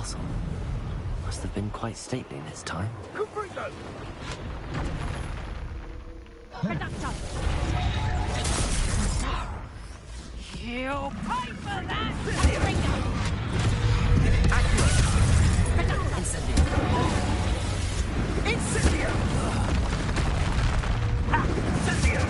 castle. Must have been quite stately in its time. You'll pay for that! Incendio! Incendio! Incendio!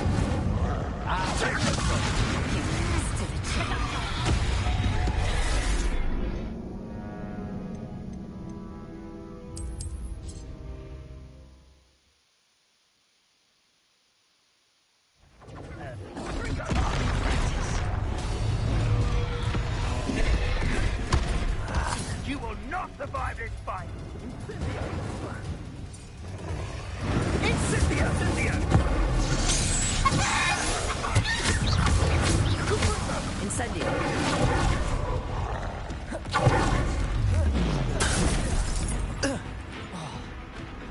You will not survive this fight! Incendio! Incendio!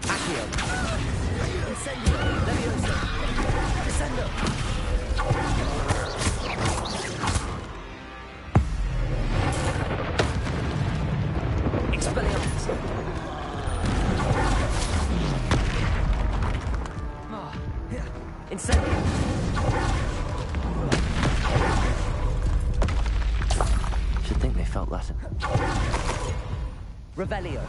Accio! Incendio! Levioso! Descendo! Expelliarmus! Incendio! Should think they felt Latin. Revelio!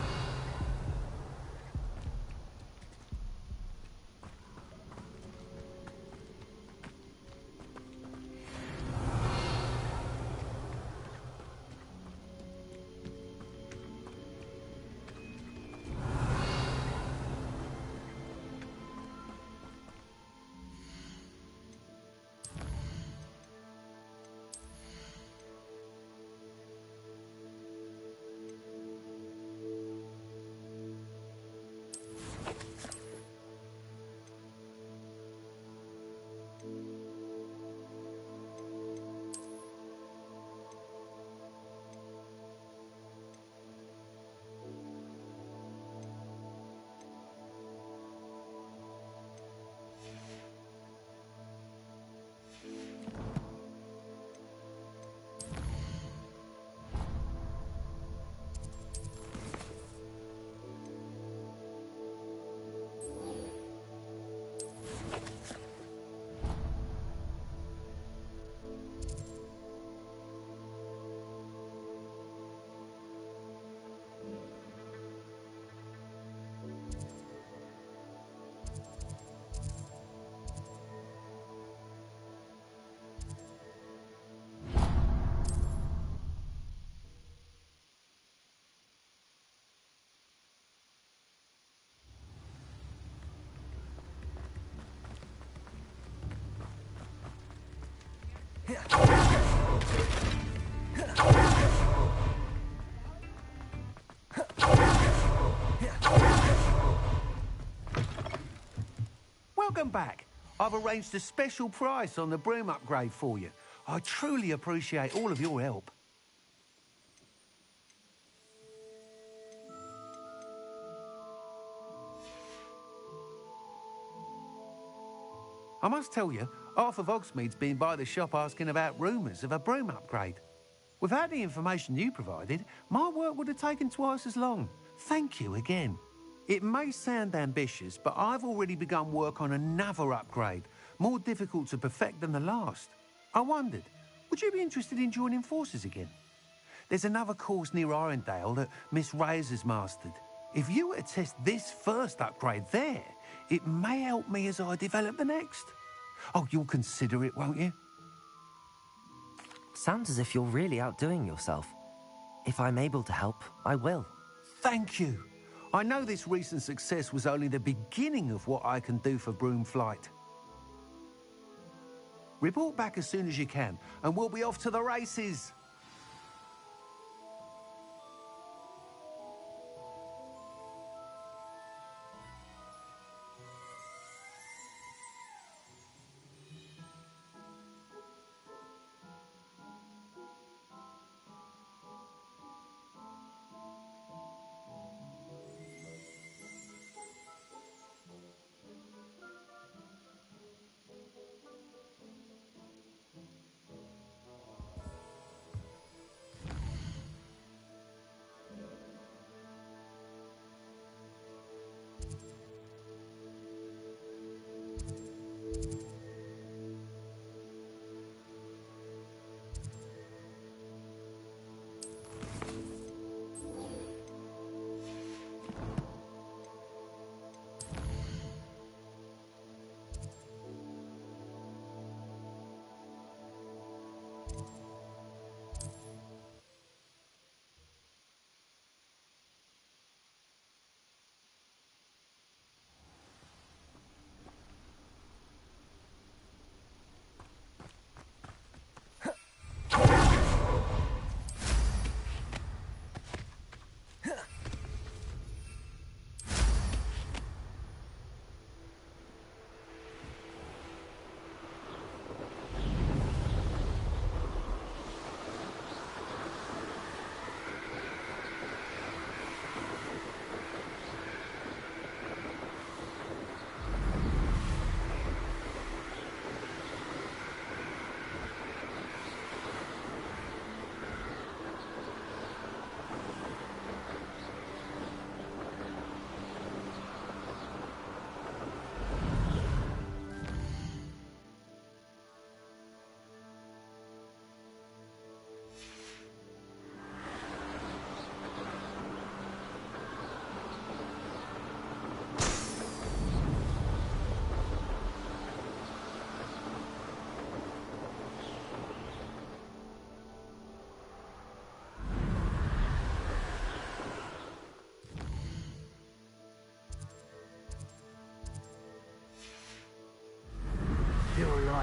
Welcome back. I've arranged a special price on the broom upgrade for you. I truly appreciate all of your help. I must tell you, half of Hogsmeade's been by the shop asking about rumours of a broom upgrade. Without the information you provided, my work would have taken twice as long. Thank you again. It may sound ambitious, but I've already begun work on another upgrade, more difficult to perfect than the last. I wondered, would you be interested in joining forces again? There's another course near Irondale that Miss Reyes has mastered. If you were to test this first upgrade there, it may help me as I develop the next. Oh, you'll consider it, won't you? Sounds as if you're really outdoing yourself. If I'm able to help, I will. Thank you. I know this recent success was only the beginning of what I can do for broom flight. Report back as soon as you can, and we'll be off to the races.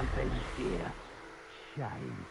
life ends here. Shame.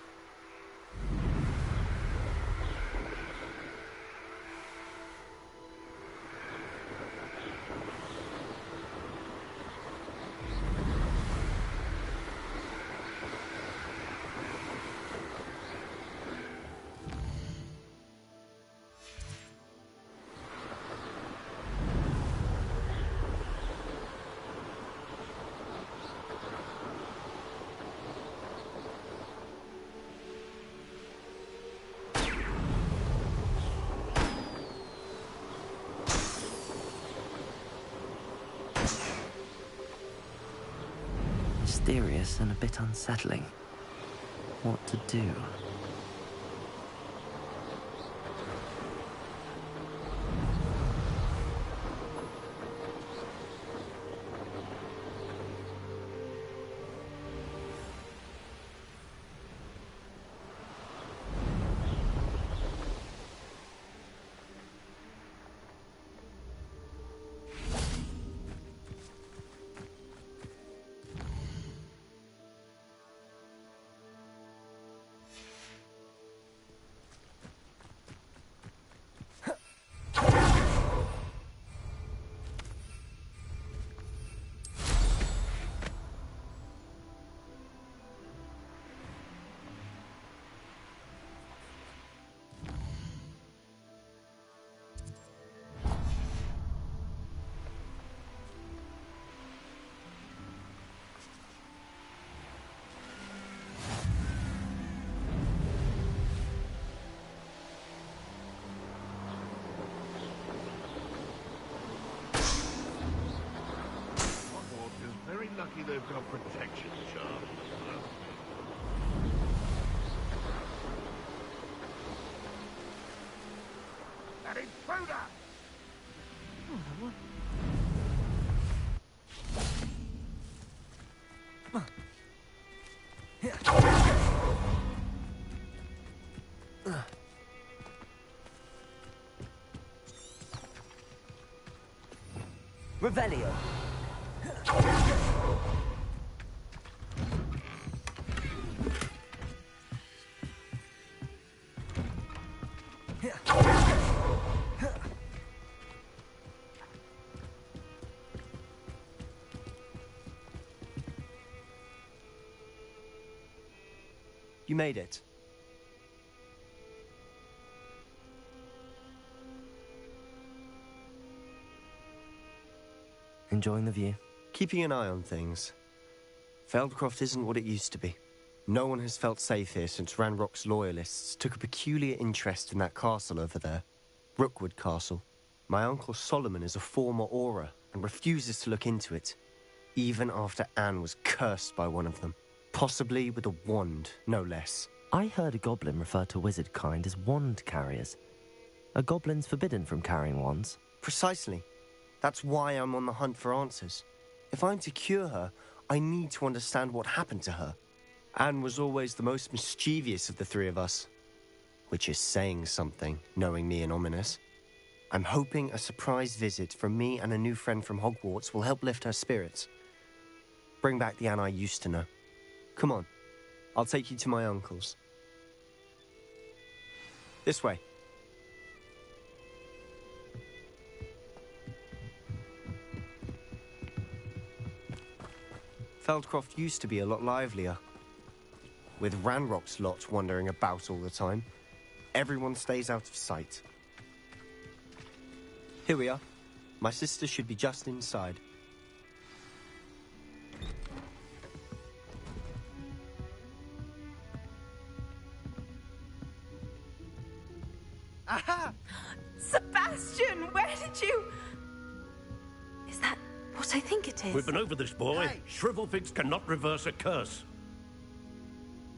Mysterious and a bit unsettling. What to do? Hogswater is very lucky they've got protection charms. An intruder! Revelio. You made it. Enjoying the view? Keeping an eye on things. Feldcroft isn't what it used to be. No one has felt safe here since Ranrock's loyalists took a peculiar interest in that castle over there. Rookwood Castle. My uncle Solomon is a former Auror and refuses to look into it, even after Anne was cursed by one of them. Possibly with a wand, no less. I heard a goblin refer to wizard kind as wand carriers. Are goblins forbidden from carrying wands? Precisely. That's why I'm on the hunt for answers. If I'm to cure her, I need to understand what happened to her. Anne was always the most mischievous of the three of us. Which is saying something, knowing me and Ominous. I'm hoping a surprise visit from me and a new friend from Hogwarts will help lift her spirits. Bring back the Anne I used to know. Come on, I'll take you to my uncle's. This way. Feldcroft used to be a lot livelier. With Ranrock's lot wandering about all the time, everyone stays out of sight. Here we are. My sister should be just inside. Aha! Sebastian, where did you... Is that what I think it is? We've been over this, boy. Hey. Shrivelfigs cannot reverse a curse.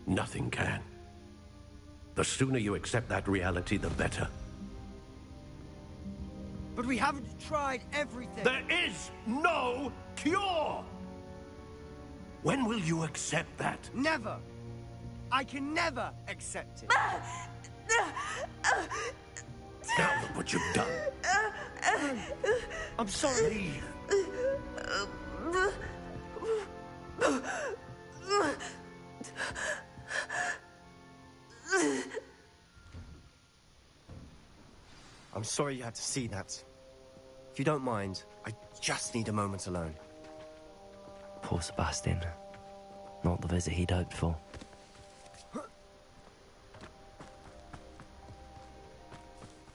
Nothing can. The sooner you accept that reality, the better. But we haven't tried everything. There is no cure! When will you accept that? Never. I can never accept it. Now look what you've done. I'm sorry. Leave. I'm sorry you had to see that. If you don't mind, I just need a moment alone. Poor Sebastian. Not the visit he'd hoped for.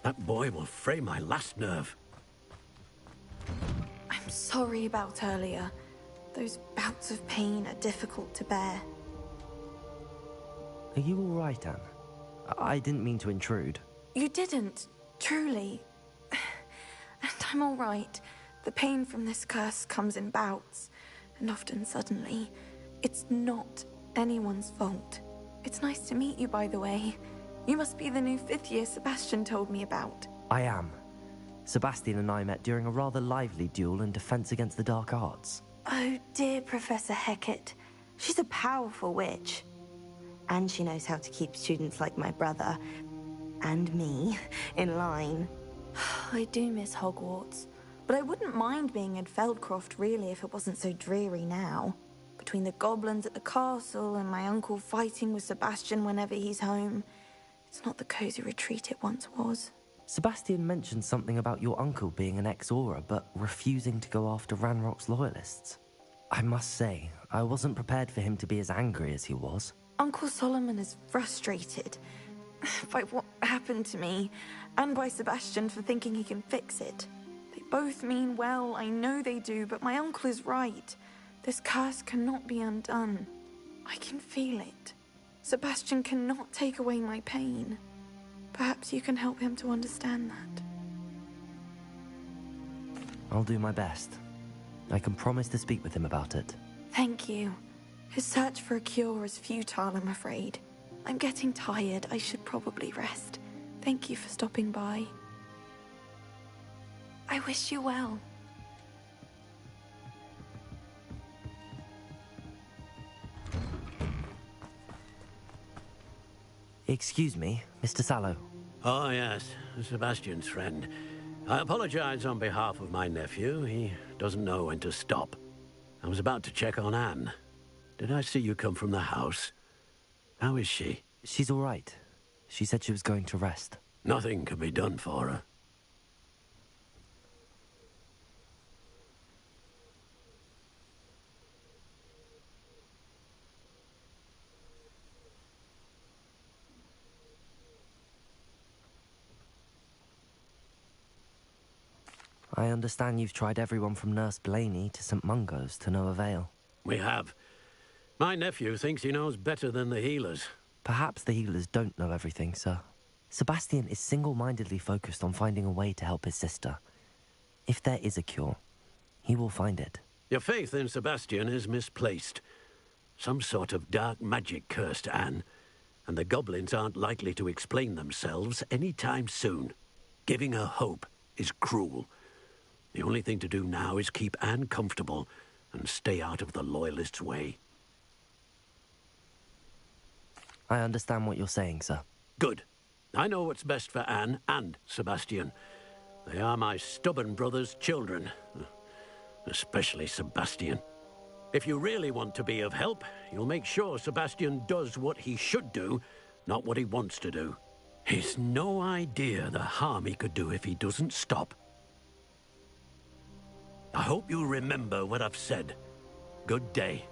That boy will fray my last nerve. I'm sorry about earlier. Those bouts of pain are difficult to bear. Are you all right, Anne? I didn't mean to intrude. You didn't, truly. And I'm all right. The pain from this curse comes in bouts, and often suddenly. It's not anyone's fault. It's nice to meet you, by the way. You must be the new 5th year Sebastian told me about. I am. Sebastian and I met during a rather lively duel in defense against the dark arts. Oh, dear Professor Hecat. She's a powerful witch. And she knows how to keep students like my brother, and me, in line. I do miss Hogwarts, but I wouldn't mind being in Feldcroft, really, if it wasn't so dreary now. Between the goblins at the castle and my uncle fighting with Sebastian whenever he's home, it's not the cozy retreat it once was. Sebastian mentioned something about your uncle being an ex-Auror, but refusing to go after Ranrock's loyalists. I must say, I wasn't prepared for him to be as angry as he was. Uncle Solomon is frustrated by what happened to me, and by Sebastian for thinking he can fix it. They both mean well, I know they do, but my uncle is right. This curse cannot be undone. I can feel it. Sebastian cannot take away my pain. Perhaps you can help him to understand that. I'll do my best. I can promise to speak with him about it. Thank you. His search for a cure is futile, I'm afraid. I'm getting tired. I should probably rest. Thank you for stopping by. I wish you well. Excuse me, Mr. Sallow. Oh, yes, Sebastian's friend. I apologize on behalf of my nephew. He doesn't know when to stop. I was about to check on Anne. Did I see you come from the house? How is she? She's all right. She said she was going to rest. Nothing can be done for her. I understand you've tried everyone from Nurse Blaney to St. Mungo's to no avail. We have. My nephew thinks he knows better than the healers. Perhaps the healers don't know everything, sir. Sebastian is single-mindedly focused on finding a way to help his sister. If there is a cure, he will find it. Your faith in Sebastian is misplaced. Some sort of dark magic cursed Anne, and the goblins aren't likely to explain themselves any time soon. Giving her hope is cruel. The only thing to do now is keep Anne comfortable and stay out of the Loyalists' way. I understand what you're saying, sir. Good. I know what's best for Anne and Sebastian. They are my stubborn brother's children. Especially Sebastian. If you really want to be of help, you'll make sure Sebastian does what he should do, not what he wants to do. He's no idea the harm he could do if he doesn't stop. I hope you'll remember what I've said. Good day.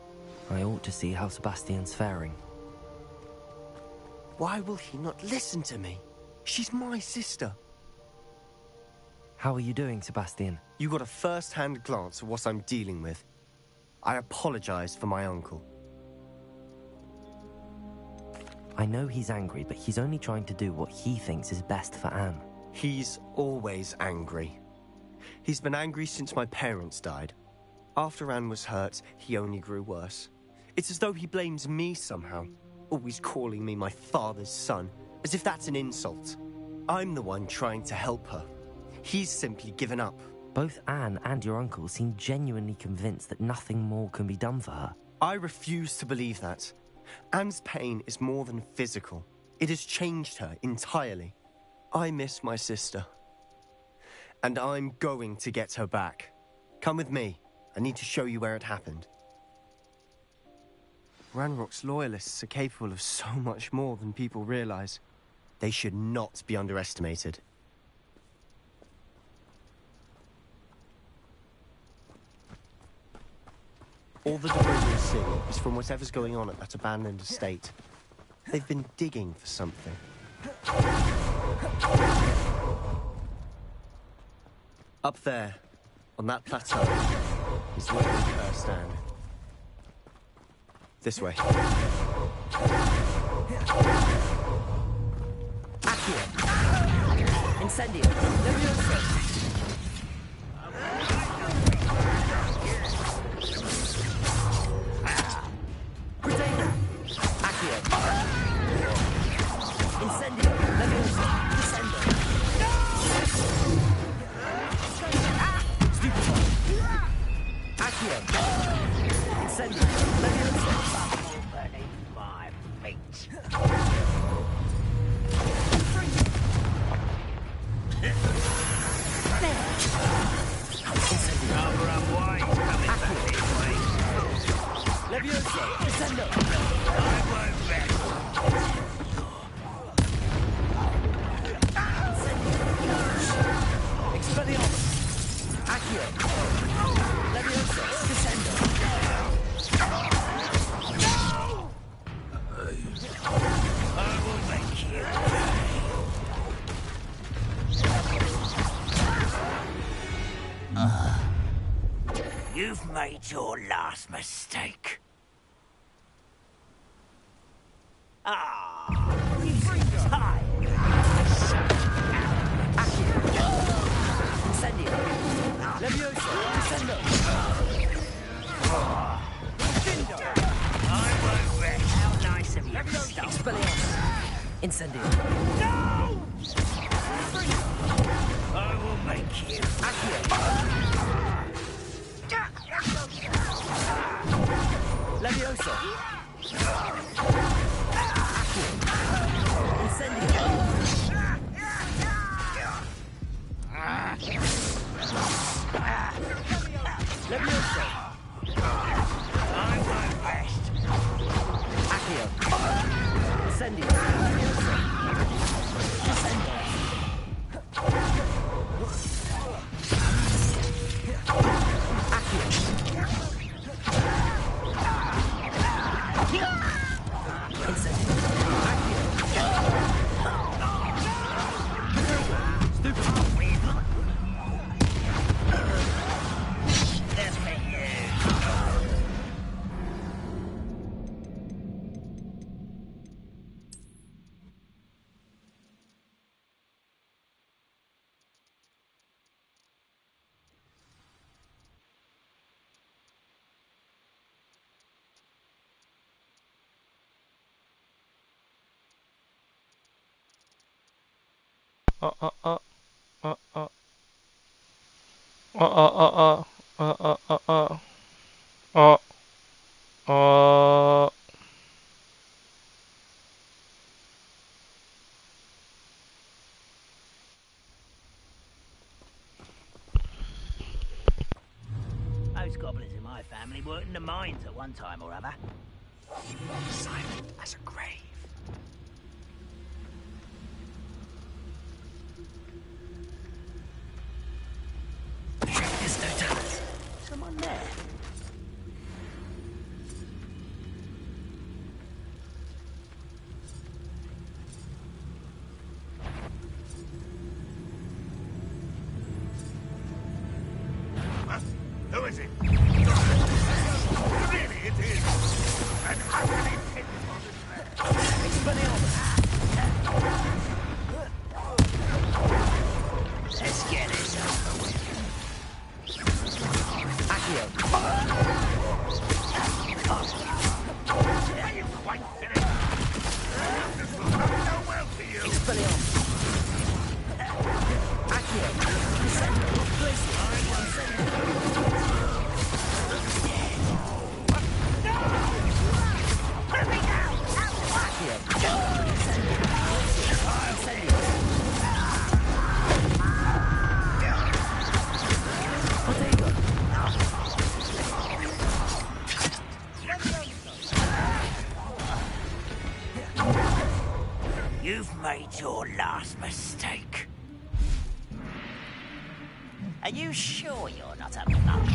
I ought to see how Sebastian's faring. Why will he not listen to me? She's my sister. How are you doing, Sebastian? You got a first-hand glance at what I'm dealing with. I apologize for my uncle. I know he's angry, but he's only trying to do what he thinks is best for Anne. He's always angry. He's been angry since my parents died. After Anne was hurt, he only grew worse. It's as though he blames me somehow, always calling me my father's son, as if that's an insult. I'm the one trying to help her. He's simply given up. Both Anne and your uncle seem genuinely convinced that nothing more can be done for her. I refuse to believe that. Anne's pain is more than physical. It has changed her entirely. I miss my sister. And I'm going to get her back. Come with me. I need to show you where it happened. Ranrock's loyalists are capable of so much more than people realize. They should not be underestimated. All the debris we see is from whatever's going on at that abandoned estate. They've been digging for something. Up there, on that plateau, is where the Kerr stand. This way. Accio! Incendio! Levioso! Protego! Accio! Incendio! Levioso! Descendo! Stupido! Accio! Incendio! Levioso! Burning my feet. Cover up wide, coming back this way. Levioso! Descendo! I won't rest. Expelliarmus! Accio! Levioso! Descendo! I will make you. You've made your last mistake. You tired. Incendio! Levioso! Descendo! I won't rest. How nice of you to stop. Expelliarmus! Incendio! I will make you. Accio! Levioso! Accio! Incendio! Levioso! I won't rest. Accio! Incendio! Levioso! Descendo! Accio! Incendio! Accio! Stupid! That's for you. Those goblins in my family worked in the mines at one time or other. Silent as a grave. There's no telling. Someone there. Who is it? Really, it is. And how can he pick on this man? Let's get this over with. Accio! Are you quite finished? This will not go well for you. Expelliarmus! Accio! Descendo! Glacier! your last mistake. Are you sure you're not a monk?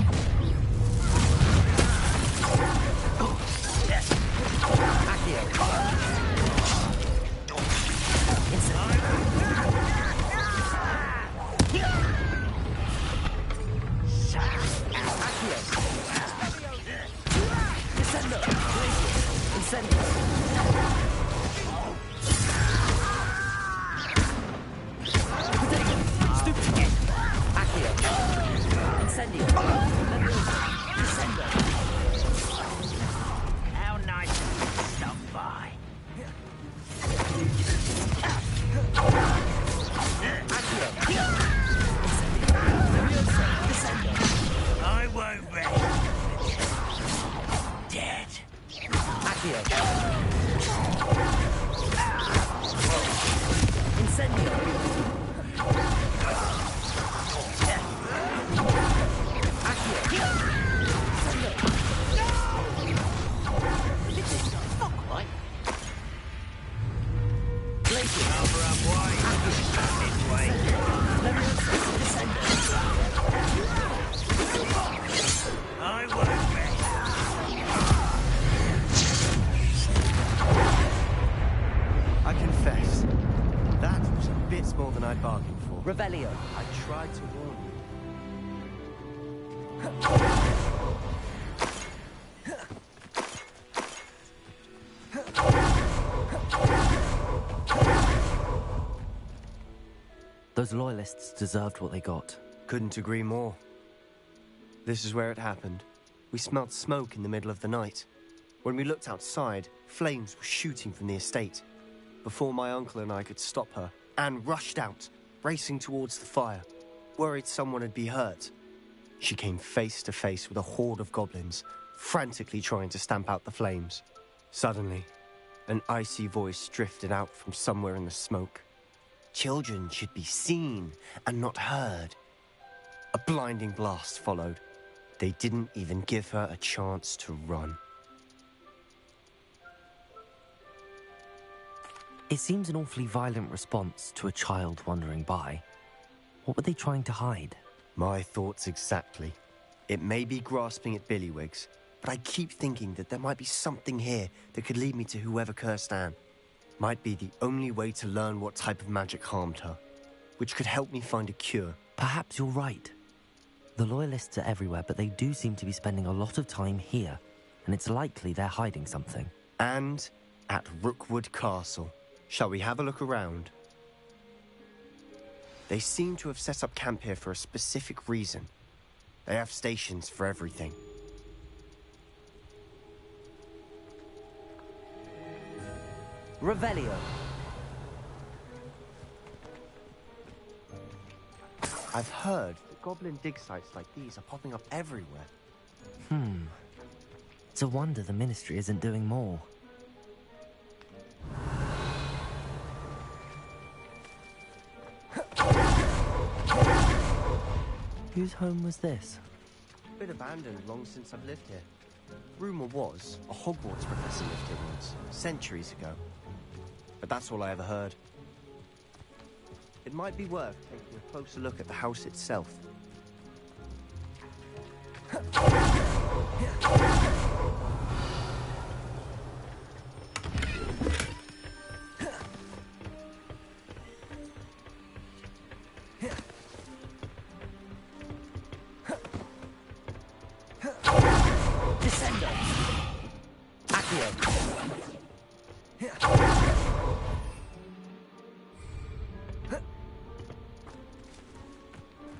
How nice of you to stop by. I won't rest. Dead. I won't rest. I confess, that was a bit more than I bargained for. Revelio. I tried to warn you. Those loyalists deserved what they got. Couldn't agree more. This is where it happened. We smelled smoke in the middle of the night. When we looked outside, flames were shooting from the estate. Before my uncle and I could stop her, Anne rushed out, racing towards the fire, worried someone would be hurt. She came face to face with a horde of goblins, frantically trying to stamp out the flames. Suddenly, an icy voice drifted out from somewhere in the smoke. Children should be seen and not heard. A blinding blast followed. They didn't even give her a chance to run. It seems an awfully violent response to a child wandering by. What were they trying to hide? My thoughts exactly. It may be grasping at Billywigs, but I keep thinking that there might be something here that could lead me to whoever cursed Anne. Might be the only way to learn what type of magic harmed her, which could help me find a cure. Perhaps you're right. The Loyalists are everywhere, but they do seem to be spending a lot of time here, and it's likely they're hiding something. And at Rookwood Castle. Shall we have a look around? They seem to have set up camp here for a specific reason. They have stations for everything. Revelio. I've heard that goblin dig sites like these are popping up everywhere. It's a wonder the Ministry isn't doing more. Whose home was this? Been abandoned long since I've lived here. Rumour was a Hogwarts professor lived here once, centuries ago. But that's all I ever heard. It might be worth taking a closer look at the house itself.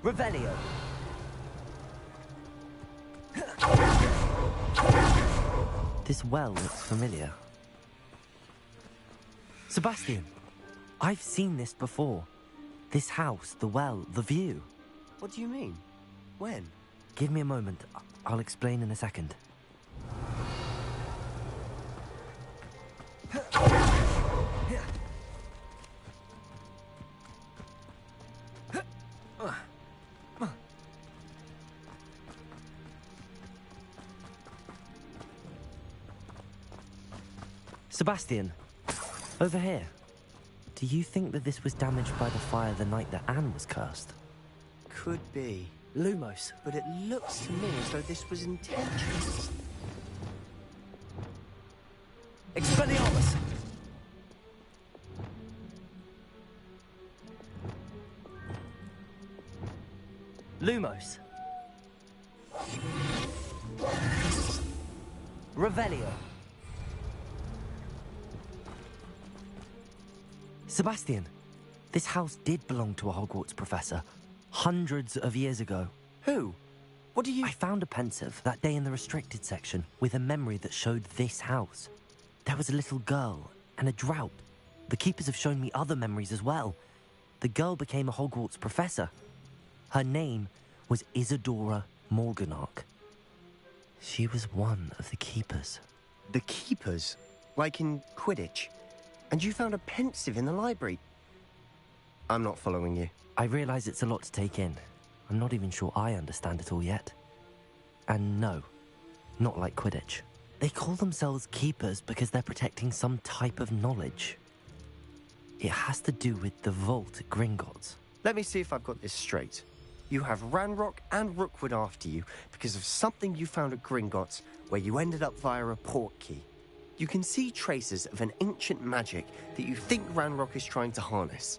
Revelio. This well looks familiar. Sebastian, I've seen this before. This house, the well, the view. What do you mean? When? Give me a moment. I'll explain in a second. Sebastian, over here. Do you think that this was damaged by the fire the night that Anne was cursed? Could be. Lumos. But it looks to me as though this was intentional. Expelliarmus! Lumos. Revelio. Sebastian, this house did belong to a Hogwarts professor, hundreds of years ago. Who? What do you... I found a pensive that day in the restricted section with a memory that showed this house. There was a little girl and a drought. The keepers have shown me other memories as well. The girl became a Hogwarts professor. Her name was Isadora Morganach. She was one of the keepers. The keepers? Like in Quidditch? And you found a pensive in the library? I'm not following you. I realize it's a lot to take in. I'm not even sure I understand it all yet. And no, not like Quidditch. They call themselves keepers because they're protecting some type of knowledge. It has to do with the vault at Gringotts. Let me see if I've got this straight. You have Ranrock and Rookwood after you because of something you found at Gringotts where you ended up via a portkey. You can see traces of an ancient magic that you think Ranrock is trying to harness.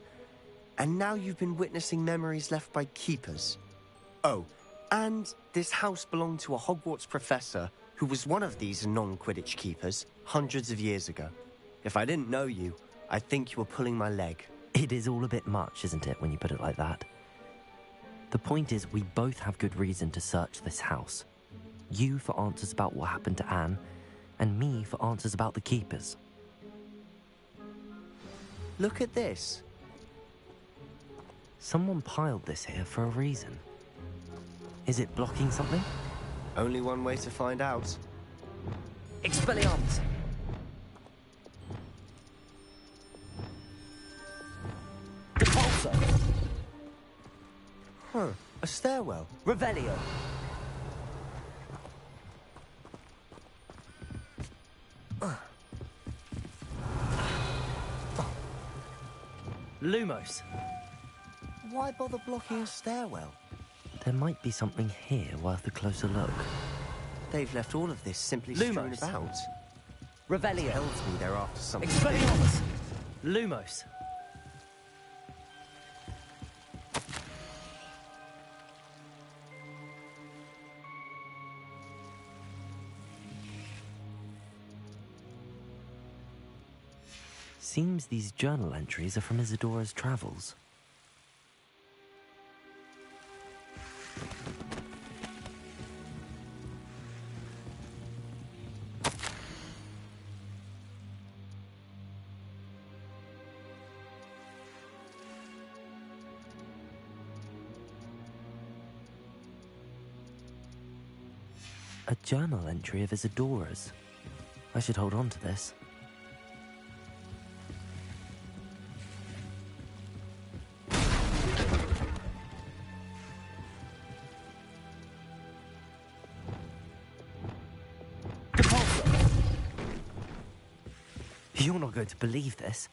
And now you've been witnessing memories left by keepers. Oh, and this house belonged to a Hogwarts professor who was one of these non-Quidditch keepers hundreds of years ago. If I didn't know you, I'd think you were pulling my leg. It is all a bit much, isn't it, when you put it like that? The point is, we both have good reason to search this house. You for answers about what happened to Anne, and me for answers about the keepers. Look at this. Someone piled this here for a reason. Is it blocking something? Only one way to find out. Expelliarmus! Depulso! Huh, a stairwell. Revelio! Lumos! Why bother blocking a stairwell? There might be something here worth a closer look. They've left all of this simply strewn Lumos. about. Revelio! Tells me they're after something. Expelliarmus! Lumos! Seems these journal entries are from Isadora's travels. A journal entry of Isadora's. I should hold on to this. You're not going to believe this.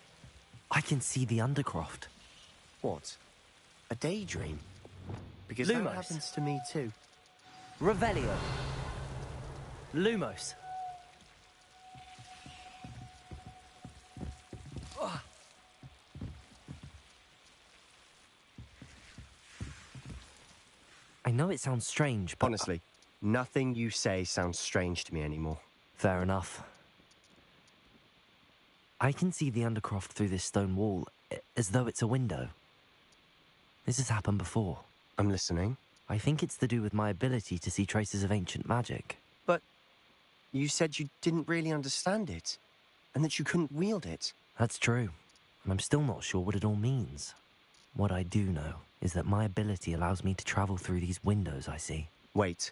I can see the Undercroft. What? A daydream? Because Lumos. that happens to me too. Revelio. Lumos. I know it sounds strange, but... Honestly, nothing you say sounds strange to me anymore. Fair enough. I can see the Undercroft through this stone wall, as though it's a window. This has happened before. I'm listening. I think it's to do with my ability to see traces of ancient magic. But you said you didn't really understand it, and that you couldn't wield it. That's true, and I'm still not sure what it all means. What I do know is that my ability allows me to travel through these windows I see. Wait.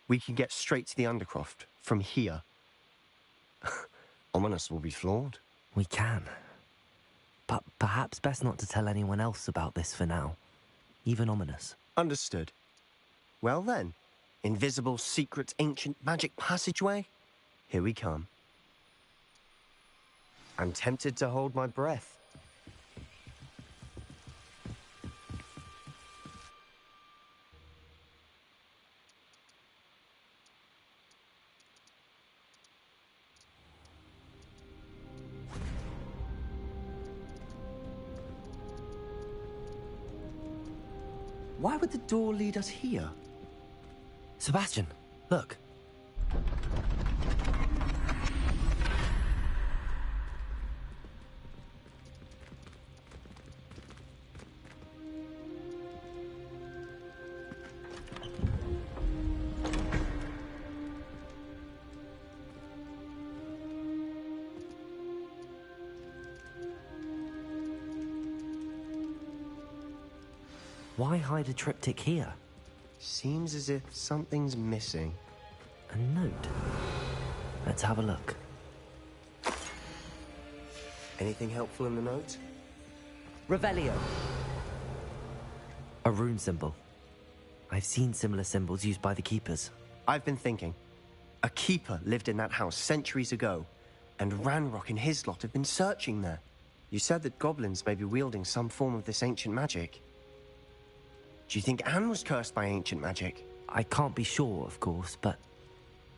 We can get straight to the Undercroft from here. Ominous will be flawed. We can. But perhaps best not to tell anyone else about this for now. Even Ominous. Understood. Well then, invisible, secret, ancient magic passageway? Here we come. I'm tempted to hold my breath. Why would the door lead us here? Sebastian, look. Why hide a triptych here? Seems as if something's missing. A note. Let's have a look. Anything helpful in the note? Revelio. A rune symbol. I've seen similar symbols used by the keepers. I've been thinking. A keeper lived in that house centuries ago, and Ranrock and his lot have been searching there. You said that goblins may be wielding some form of this ancient magic. Do you think Anne was cursed by ancient magic? I can't be sure, of course, but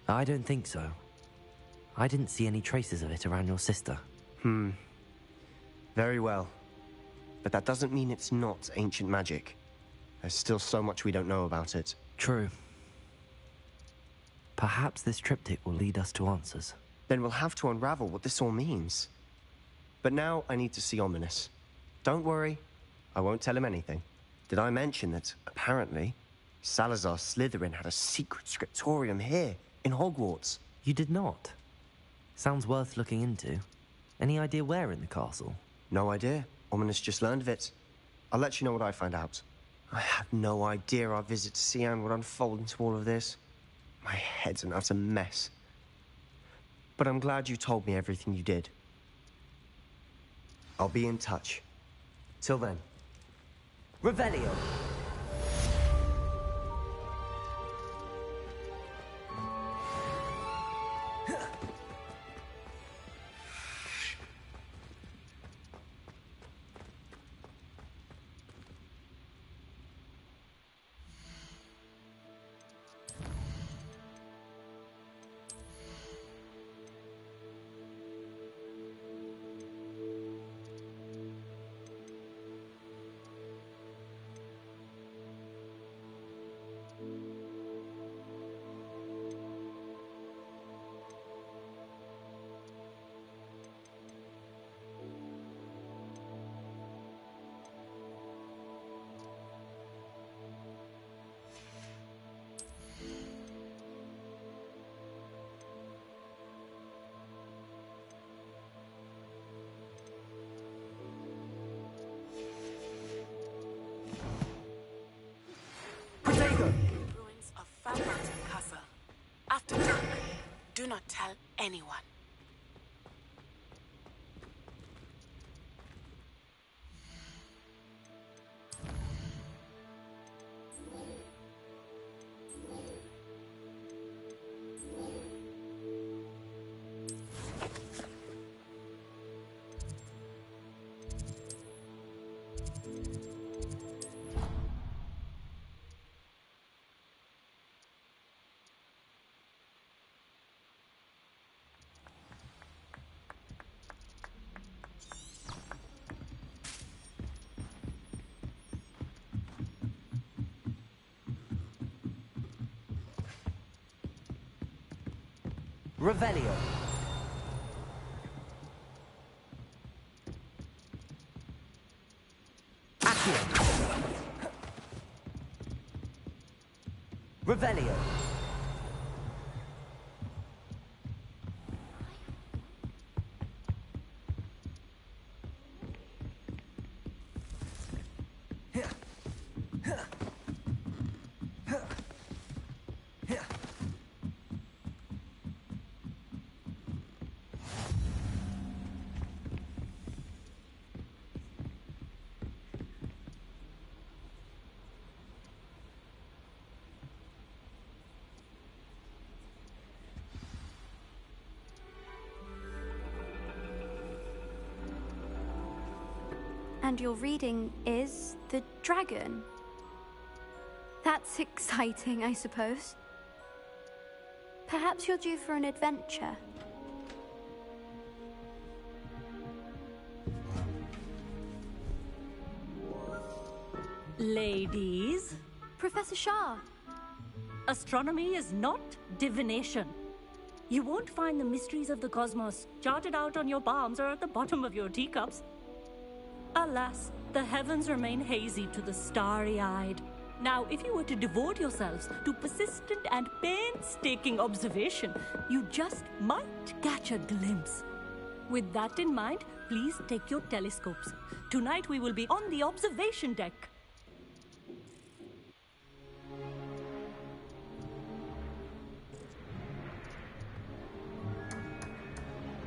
I don't think so. I didn't see any traces of it around your sister. Very well. But that doesn't mean it's not ancient magic. There's still so much we don't know about it. True. Perhaps this triptych will lead us to answers. Then we'll have to unravel what this all means. But now I need to see Ominous. Don't worry, I won't tell him anything. Did I mention that, apparently, Salazar Slytherin had a secret scriptorium here, in Hogwarts? You did not? Sounds worth looking into. Any idea where in the castle? No idea. Ominous just learned of it. I'll let you know what I find out. I had no idea our visit to Cian would unfold into all of this. My head's an utter mess. But I'm glad you told me everything you did. I'll be in touch. Till then. Revelio. Ruins of Falmountain Castle. After dark, do not tell anyone. Revelio. Accio. Revelio. And your reading is the dragon. That's exciting, I suppose. Perhaps you're due for an adventure. Ladies, Professor Shah. astronomy is not divination. You won't find the mysteries of the cosmos charted out on your palms or at the bottom of your teacups. Alas, the heavens remain hazy to the starry-eyed. Now, if you were to devote yourselves to persistent and painstaking observation, you just might catch a glimpse. With that in mind, please take your telescopes. Tonight we will be on the observation deck.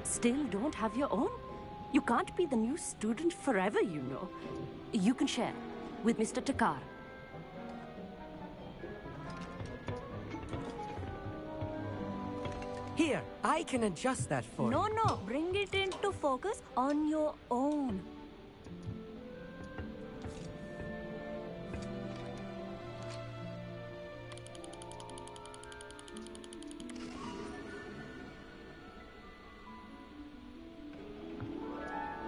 Still don't have your own? You can't be the new student forever, you know. You can share with Mr. Takar. Here, I can adjust that for you. No, bring it into focus on your own.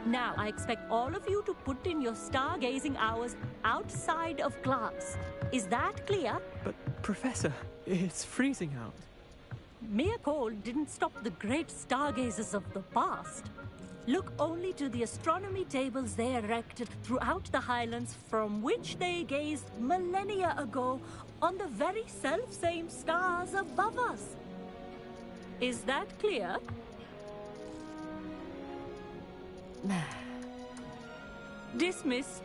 Now, I expect all of you to put in your stargazing hours outside of class. Is that clear? But, Professor, it's freezing out. Mere cold didn't stop the great stargazers of the past. Look only to the astronomy tables they erected throughout the highlands from which they gazed millennia ago on the very self-same stars above us. Is that clear? Dismissed.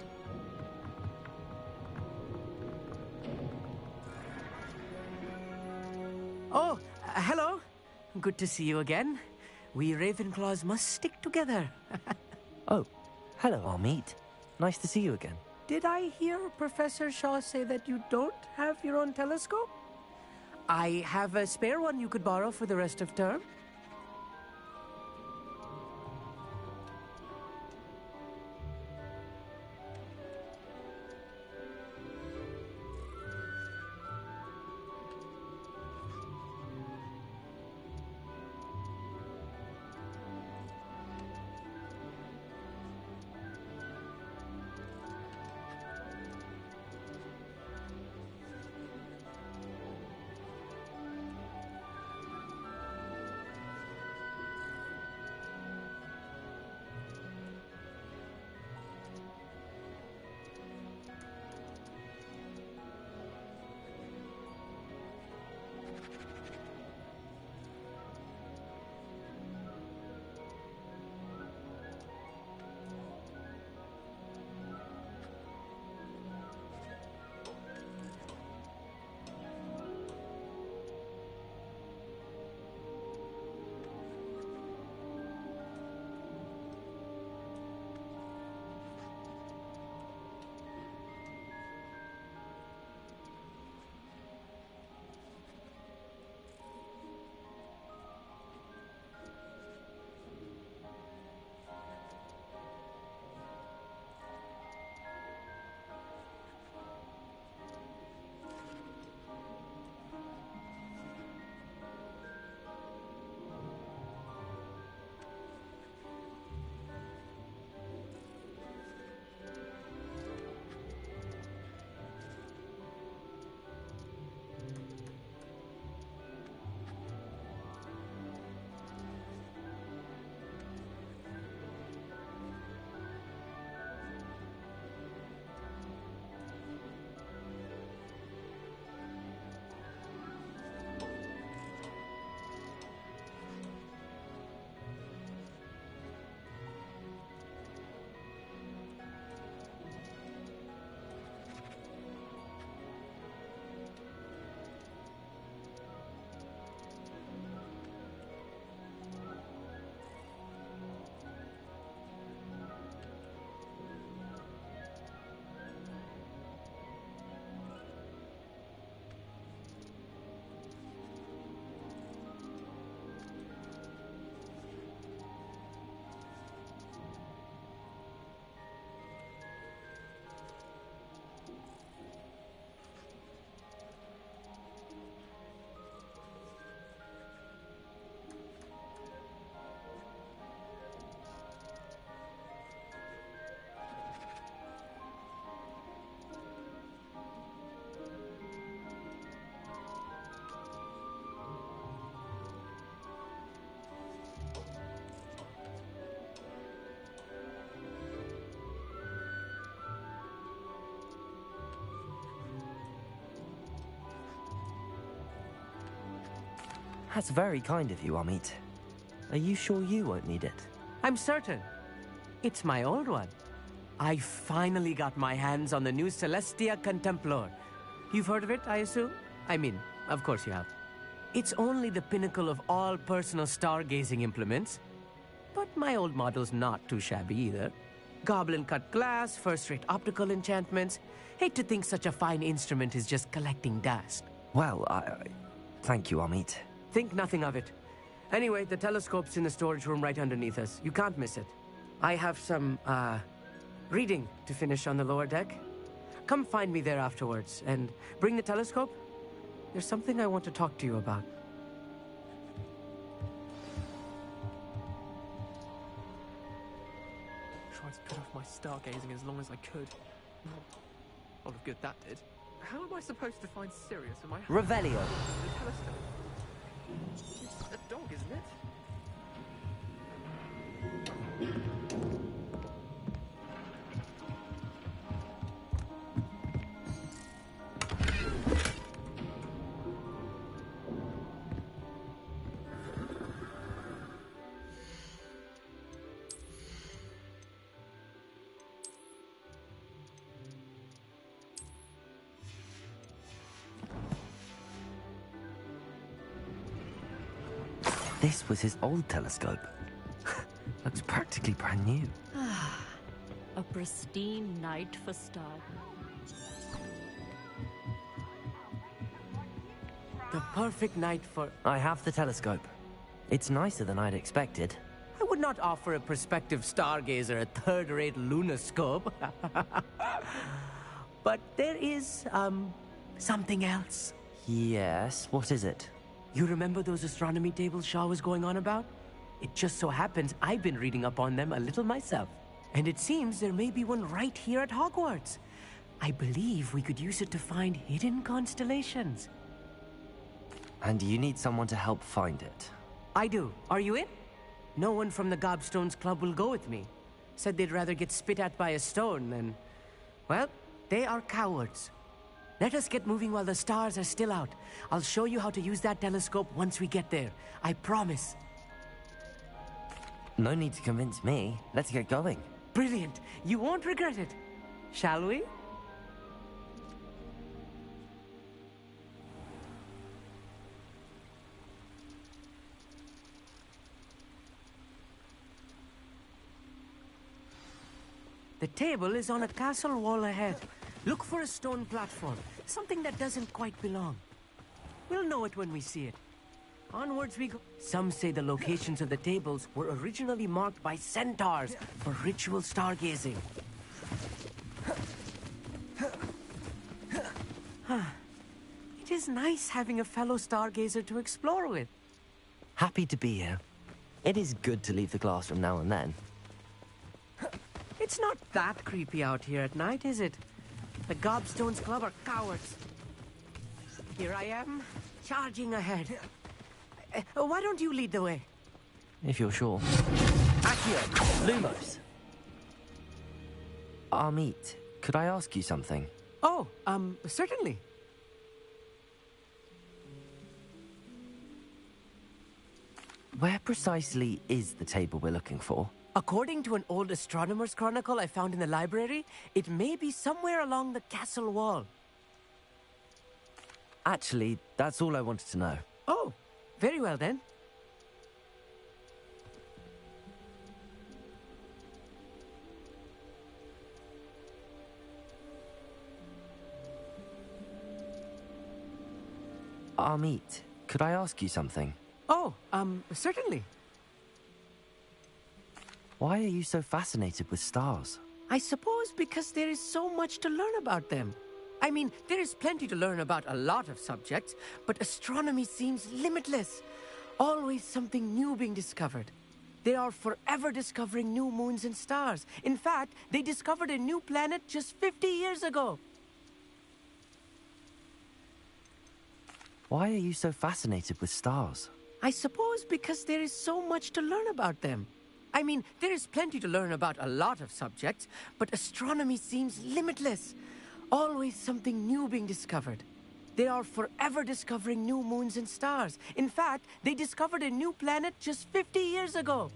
Oh, hello. Good to see you again. We Ravenclaws must stick together. Oh, hello, Armit. Nice to see you again. Did I hear Professor Shaw say that you don't have your own telescope? I have a spare one you could borrow for the rest of term. That's very kind of you, Amit. Are you sure you won't need it? I'm certain. It's my old one. I finally got my hands on the new Celestia Contemplar. You've heard of it, I assume? I mean, of course you have. It's only the pinnacle of all personal stargazing implements. But my old model's not too shabby either. Goblin-cut glass, first-rate optical enchantments. Hate to think such a fine instrument is just collecting dust. Well, thank you, Amit. Think nothing of it. Anyway, the telescope's in the storage room right underneath us. You can't miss it. I have some, reading to finish on the lower deck. Come find me there afterwards, and bring the telescope. There's something I want to talk to you about. Tried to put off my stargazing as long as I could. A lot of good that did. How am I supposed to find Sirius in my house? Revelio. The telescope. It's a dog, isn't it? This was his old telescope. Looks practically brand new. A pristine night for stars. The perfect night for... I have the telescope. It's nicer than I'd expected. I would not offer a prospective stargazer a third-rate lunoscope. But there is, something else. Yes, what is it? You remember those astronomy tables Shaw was going on about? It just so happens I've been reading up on them a little myself. And it seems there may be one right here at Hogwarts. I believe we could use it to find hidden constellations. And you need someone to help find it. I do. Are you in? No one from the Gobstones Club will go with me. Said they'd rather get spit at by a stone than... Well, they are cowards. Let us get moving while the stars are still out. I'll show you how to use that telescope once we get there. I promise. No need to convince me. Let's get going. Brilliant. You won't regret it. Shall we? The table is on a castle wall ahead. Look for a stone platform, something that doesn't quite belong. We'll know it when we see it. Onwards we go. Some say the locations of the tables were originally marked by centaurs for ritual stargazing. It is nice having a fellow stargazer to explore with. Happy to be here. It is good to leave the classroom now and then. It's not that creepy out here at night, is it? The Gobstones Club are cowards. Here I am, charging ahead. Why don't you lead the way? If you're sure. Accio! Lumos! Amit, could I ask you something? Oh, certainly. Where precisely is the table we're looking for? According to an old astronomer's chronicle I found in the library, it may be somewhere along the castle wall. Actually, that's all I wanted to know. Oh, very well then. Amit, could I ask you something? Oh, certainly. Why are you so fascinated with stars? I suppose because there is so much to learn about them. I mean, there is plenty to learn about a lot of subjects, but astronomy seems limitless. Always something new being discovered. They are forever discovering new moons and stars. In fact, they discovered a new planet just 50 years ago. Why are you so fascinated with stars? I suppose because there is so much to learn about them. I mean, there is plenty to learn about a lot of subjects, but astronomy seems limitless. Always something new being discovered. They are forever discovering new moons and stars. In fact, they discovered a new planet just 50 years ago.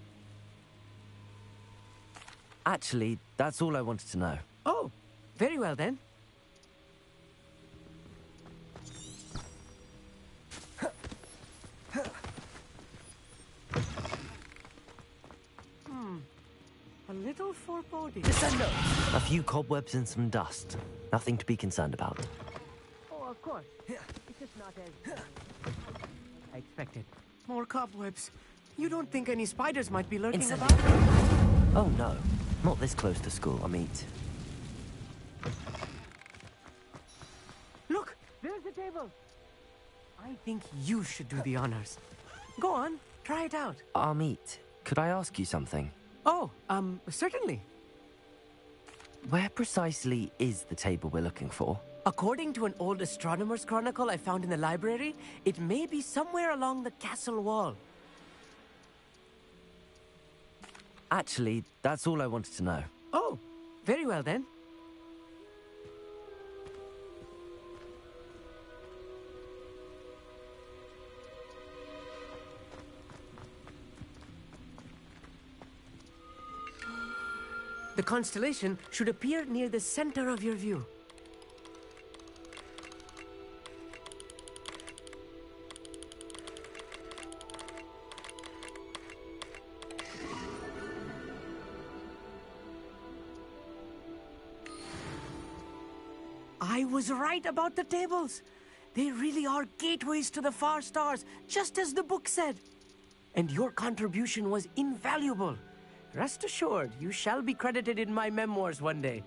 Actually, that's all I wanted to know. Oh, very well then. A little foreboding. Descendo! A few cobwebs and some dust. Nothing to be concerned about. Oh, of course. It's just not as I expected. More cobwebs. You don't think any spiders might be lurking about? Oh no, not this close to school, Amit. Look, there's the table. I think you should do the honors. Go on, try it out. Amit, could I ask you something? Oh, certainly. Where precisely is the table we're looking for? According to an old astronomer's chronicle I found in the library, it may be somewhere along the castle wall. Actually, that's all I wanted to know. Oh, very well then. The constellation should appear near the center of your view. I was right about the tables. They really are gateways to the far stars, just as the book said. And your contribution was invaluable. Rest assured, you shall be credited in my memoirs one day.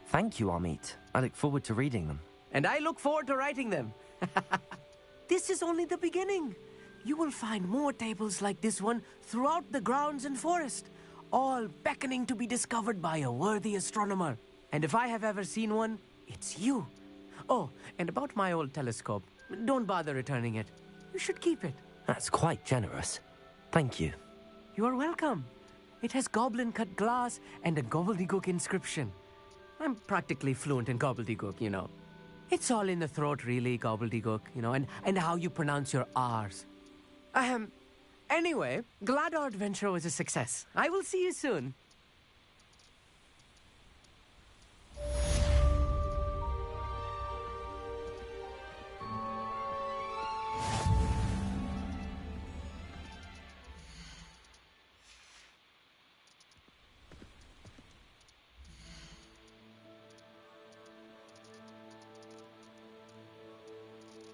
Thank you, Amit. I look forward to reading them. And I look forward to writing them. This is only the beginning. You will find more tables like this one throughout the grounds and forest, all beckoning to be discovered by a worthy astronomer. And if I have ever seen one, it's you. Oh, and about my old telescope, don't bother returning it. You should keep it. That's quite generous. Thank you. You are welcome. It has goblin-cut glass and a gobbledygook inscription. I'm practically fluent in gobbledygook, you know. It's all in the throat, really, gobbledygook, you know, and how you pronounce your R's. Anyway, glad our adventure was a success. I will see you soon.